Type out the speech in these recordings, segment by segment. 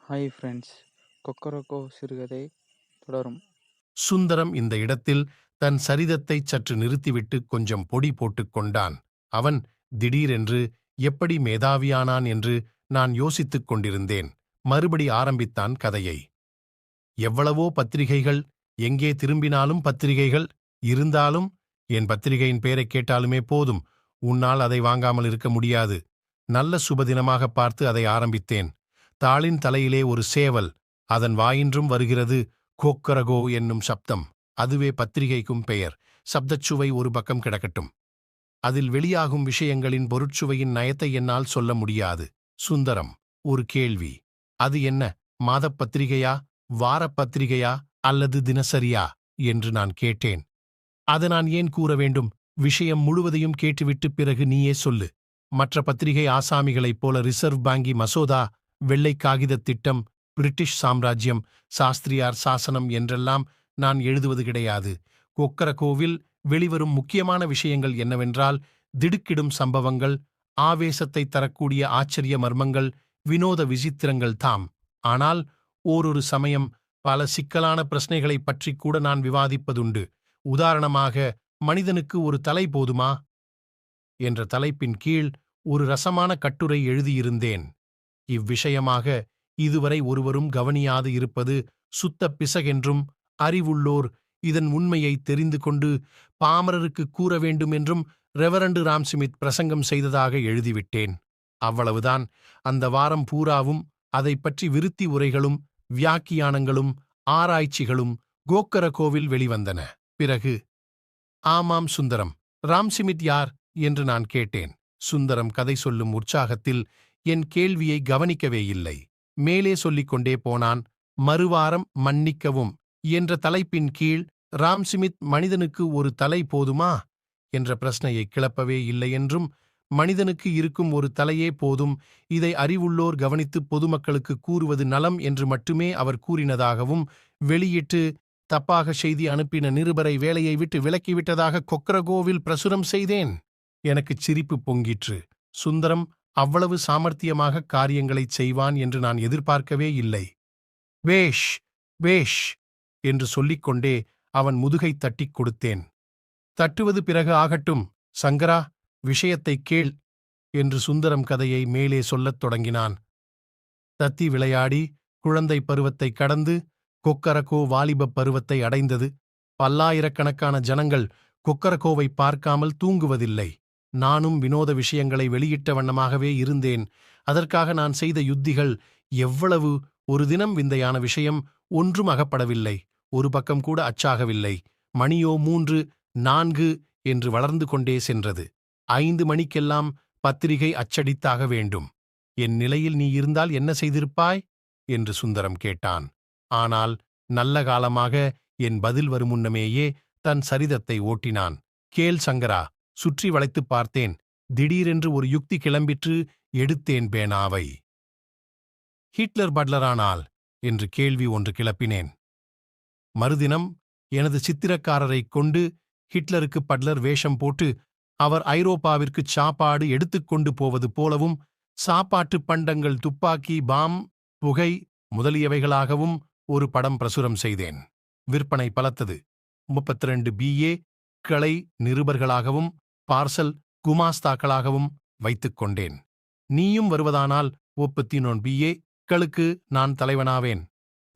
Hi friends. கொக்கரொக்கோ சிறுகதை தொடரும். சுந்தரம் இந்த இடத்தில் தன் சரிதத்தைச் சற்று நிறுத்திவிட்டு கொஞ்சம் பொடி போட்டுக் கொண்டான். அவன் திடீரென்று எப்படி மேதாவியானான் என்று நான் யோசித்துக் கொண்டிருந்தேன். மறுபடி ஆரம்பித்தான் கதையை. எவ்வளவோ பத்திரிகைகள், எங்கே திரும்பினாலும் பத்திரிகைகள். இருந்தாலும் என் பத்திரிகையின் பேரைக் கேட்டாலுமே போதும், உன்னால் அதை வாங்காமல் இருக்க முடியாது. நல்ல சுபதினமாக பார்த்து அதை ஆரம்பித்தேன். தாளின் தலையிலே ஒரு சேவல், அதன் வாயின்றும் வருகிறது கோக்கரகோ என்னும் சப்தம். அதுவே பத்திரிகைக்கும் பெயர். சப்தச்சுவை ஒரு பக்கம் கிடக்கட்டும். அதில் வெளியாகும் விஷயங்களின் பொருட்சுவையின் நயத்தை என்னால் சொல்ல முடியாது. சுந்தரம், ஒரு கேள்வி. அது என்ன, மாதப் பத்திரிகையா, வாரப் பத்திரிகையா, அல்லது தினசரியா என்று நான் கேட்டேன். அது நான் ஏன் கூற வேண்டும்? விஷயம் முழுவதையும் கேட்டுவிட்டு பிறகு நீயே சொல்லு. மற்ற பத்திரிகை ஆசாமிகளைப் போல ரிசர்வ் பாங்கி மசோதா, வெள்ளை காகிதத் திட்டம், பிரிட்டிஷ் சாம்ராஜ்யம், சாஸ்திரியார் சாசனம் என்றெல்லாம் நான் எழுதுவது கிடையாது. கொக்கரகோவில் வெளிவரும் முக்கியமான விஷயங்கள் என்னவென்றால், திடுக்கிடும் சம்பவங்கள், ஆவேசத்தை தரக்கூடிய ஆச்சரிய மர்மங்கள், வினோத விசித்திரங்கள் தாம். ஆனால் ஓரொரு சமயம் பல சிக்கலான பிரச்சனைகளைப் பற்றி கூட நான் விவாதிப்பதுண்டு. உதாரணமாக, மனிதனுக்கு ஒரு தலை போதுமா என்ற தலைப்பின் கீழ் ஒரு ரசமான கட்டுரை எழுதியிருந்தேன். இவ்விஷயமாக இதுவரை ஒருவரும் கவனியாது இருப்பது சுத்தப் பிசகென்றும், அறிவுள்ளோர் இதன் உண்மையை தெரிந்து கொண்டு பாமரருக்கு கூற வேண்டுமென்றும் ரெவரண்டு ராம்ஸ்மித் பிரசங்கம் செய்ததாக எழுதிவிட்டேன். அவ்வளவுதான். அந்த வாரம் பூராவும் அதைப் பற்றி விருத்தி உரைகளும் வியாக்கியானங்களும் ஆராய்ச்சிகளும் கோக்கரகோவில் வெளிவந்தன. பிறகு, ஆமாம் சுந்தரம், ராம்ஸ்மித் யார் என்று நான் கேட்டேன். சுந்தரம் கதை சொல்லும் உற்சாகத்தில் என் கேள்வியை கவனிக்கவே இல்லை. மேலே சொல்லிக்கொண்டே போனான். மறுவாரம் மன்னிக்கவும் என்ற தலைப்பின் கீழ் ராம்ஸ்மித் மனிதனுக்கு ஒரு தலை போதுமா என்ற பிரச்சனையை கிளப்பவே இல்லை என்றும், மனிதனுக்கு இருக்கும் ஒரு தலையே போதும், இதை அறிவுள்ளோர் கவனித்து பொதுமக்களுக்கு கூறுவது நலம் என்று மட்டுமே அவர் கூறினதாகவும் வெளியிட்டு தப்பாக செய்தி அனுப்பின நிருபரை வேலையை விட்டு விலக்கிவிட்டதாக கொக்கரகோவில் பிரசுரம் செய்தேன். எனக்குச் சிரிப்பு பொங்கிற்று. சுந்தரம் அவ்வளவு சாமர்த்தியமாக காரியங்களைச் செய்வான் என்று நான் எதிர்பார்க்கவே இல்லை. வேஷ் வேஷ் என்று சொல்லிக்கொண்டே அவன் முதுகை தட்டிக் கொடுத்தேன். தட்டுவது பிறகு ஆகட்டும். சங்கரா, விஷயத்தைக் கேள் என்று சுந்தரம் கதையை மேலே சொல்லத் தொடங்கினான். தத்தி விளையாடி குழந்தை பருவத்தை கடந்து கொக்கரகோ வாலிபப் பருவத்தை அடைந்தது. பல்லாயிரக்கணக்கான ஜனங்கள் கொக்கரகோவை பார்க்காமல் தூங்குவதில்லை. நானும் வினோத விஷயங்களை வெளியிட்ட வண்ணமாகவே இருந்தேன். அதற்காக நான் செய்த யுத்திகள் எவ்வளவு! ஒரு தினம் விந்தையான விஷயம் ஒன்றும் அகப்படவில்லை. ஒரு பக்கம் கூட அச்சாகவில்லை. மணியோ 3, 4 என்று வளர்ந்து கொண்டே சென்றது. 5 மணிக்கெல்லாம் பத்திரிகை அச்சடித்தாக வேண்டும். என் நிலையில் நீ இருந்தால் என்ன செய்திருப்பாய் என்று சுந்தரம் கேட்டான். ஆனால் நல்ல காலமாக என் பதில் வரும் முன்னமேயே தன் சரிதத்தை ஓட்டினான். கேள் சங்கரா, சுற்றி வளைத்துப் பார்த்தேன். திடீரென்று ஒரு யுக்தி கிளம்பிற்று. எடுத்தேன் பேனாவை. ஹிட்லர் பட்லரானால் என்று கேள்வி ஒன்று கிளப்பினேன். மறுதினம் எனது சித்திரக்காரரைக் கொண்டு ஹிட்லருக்கு பட்லர் வேஷம் போட்டு அவர் ஐரோப்பாவிற்குச் சாப்பாடு எடுத்துக்கொண்டு போவது போலவும், சாப்பாட்டுப் பண்டங்கள் துப்பாக்கி, பாம், புகை முதலியவைகளாகவும் ஒரு படம் பிரசுரம் செய்தேன். விற்பனை பலத்தது. 32 BA க்களை நிருபர்களாகவும் பார்சல் குமாஸ்தாக்களாகவும் வைத்துக் கொண்டேன். நீயும் வருவதானால் 33 BA க்களுக்கு நான் தலைவனாவேன்.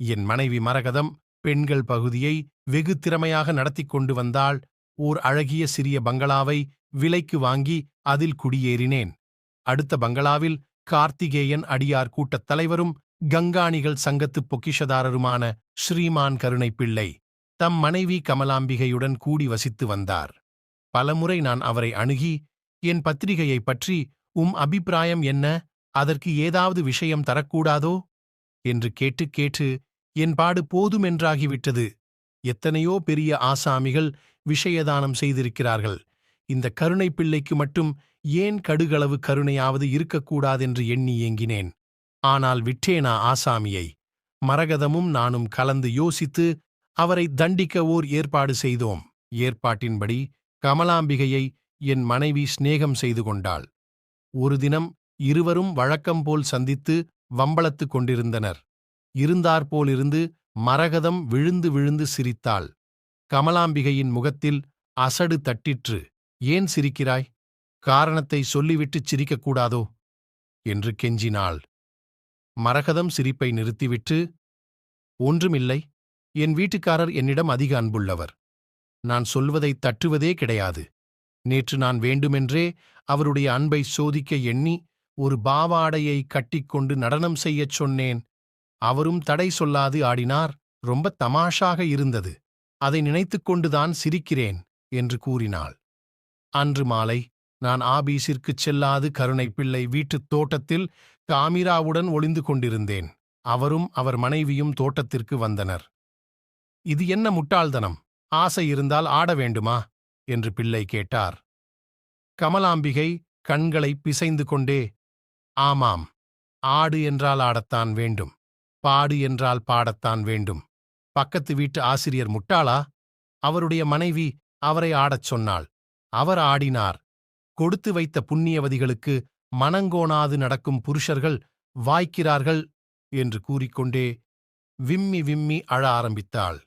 என் மனைவி மரகதம் பெண்கள் பகுதியை வெகு திறமையாக நடத்திக் கொண்டு வந்தாள். ஓர் அழகிய சிறிய பங்களாவை விலைக்கு வாங்கி அதில் குடியேறினேன். அடுத்த பங்களாவில் கார்த்திகேயன் அடியார் கூட்டத் தலைவரும் கங்காணிகள் சங்கத்து பொக்கிஷதாரருமான ஸ்ரீமான் கருணைப்பிள்ளை தம் மனைவி கமலாம்பிகையுடன் கூடி வசித்து வந்தார். பலமுறை நான் அவரை அணுகி, என் பத்திரிகையைப் பற்றி அபிப்பிராயம் என்ன, அதற்கு ஏதாவது விஷயம் தரக்கூடாதோ என்று கேட்டு கேட்டு என் பாடு போதுமென்றாகிவிட்டது. எத்தனையோ பெரிய ஆசாமிகள் விஷயதானம் செய்திருக்கிறார்கள். இந்த கருணைப் பிள்ளைக்கு மட்டும் ஏன் கடுகளவு கருணையாவது இருக்கக்கூடாதென்று எண்ணி ஏங்கினேன். ஆனால் விட்டேனா ஆசாமியை? மரகதமும் நானும் கலந்து யோசித்து அவரை தண்டிக்க ஓர் ஏற்பாடு செய்தோம். ஏற்பாட்டின்படி கமலாம்பிகையை என் மனைவி சிநேகம் செய்து கொண்டாள். ஒரு தினம் இருவரும் வழக்கம்போல் சந்தித்து வம்பளத்துக் கொண்டிருந்தனர். இருந்தாற்போலிருந்து மரகதம் விழுந்து விழுந்து சிரித்தாள். கமலாம்பிகையின் முகத்தில் அசடு தட்டிற்று. ஏன் சிரிக்கிறாய்? காரணத்தை சொல்லிவிட்டுச் சிரிக்கக்கூடாதோ? என்று கெஞ்சினாள். மரகதம் சிரிப்பை நிறுத்திவிட்டு, ஒன்றுமில்லை, என் வீட்டுக்காரர் என்னிடம் அதிக அன்புள்ளவர். நான் சொல்வதைத் தட்டுவதே கிடையாது. நேற்று நான் வேண்டுமென்றே அவருடைய அன்பை சோதிக்க எண்ணி ஒரு பாவாடையை கட்டிக்கொண்டு நடனம் செய்யச் சொன்னேன். அவரும் தடை சொல்லாது ஆடினார். ரொம்ப தமாஷாக இருந்தது. அதை நினைத்துக்கொண்டுதான் சிரிக்கிறேன் என்று கூறினாள். அன்று மாலை நான் ஆபீஸிற்குச் செல்லாது கருணைப்பிள்ளை வீட்டுத் தோட்டத்தில் காமிராவுடன் ஒளிந்து கொண்டிருந்தேன். அவரும் அவர் மனைவியும் தோட்டத்திற்கு வந்தனர். இது என்ன முட்டாள்தனம்? ஆசை இருந்தால் ஆட வேண்டுமா? என்று பிள்ளை கேட்டார். கமலாம்பிகை கண்களை பிசைந்து கொண்டே, ஆமாம், ஆடு என்றால் ஆடத்தான் வேண்டும், பாடு என்றால் பாடத்தான் வேண்டும். பக்கத்து வீட்டு ஆசிரியர் முட்டாளா? அவருடைய மனைவி அவரை ஆடச் சொன்னாள். அவர் ஆடினார். கொடுத்து வைத்த புண்ணியவதிகளுக்கு மனங்கோணாது நடக்கும் புருஷர்கள் வாய்க்கிறார்கள் என்று கூறிக்கொண்டே விம்மி விம்மி அழ ஆரம்பித்தாள்.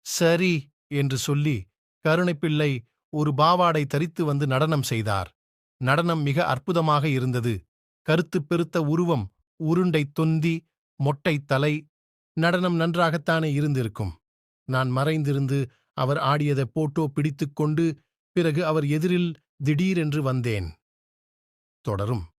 சரி என்று சொல்லி கருணைப்பிள்ளை ஒரு பாவாடை தரித்து வந்து நடனம் செய்தார். நடனம் மிக அற்புதமாக இருந்தது. கருத்துப் பெருத்த உருவம், உருண்டை தொந்தி, மொட்டை தலை. நடனம் நன்றாகத்தானே இருந்திருக்கும். நான் மறைந்திருந்து அவர் ஆடியதை போட்டோ பிடித்துக்கொண்டு பிறகு அவர் எதிரில் திடீரென்று வந்தேன். தொடரும்.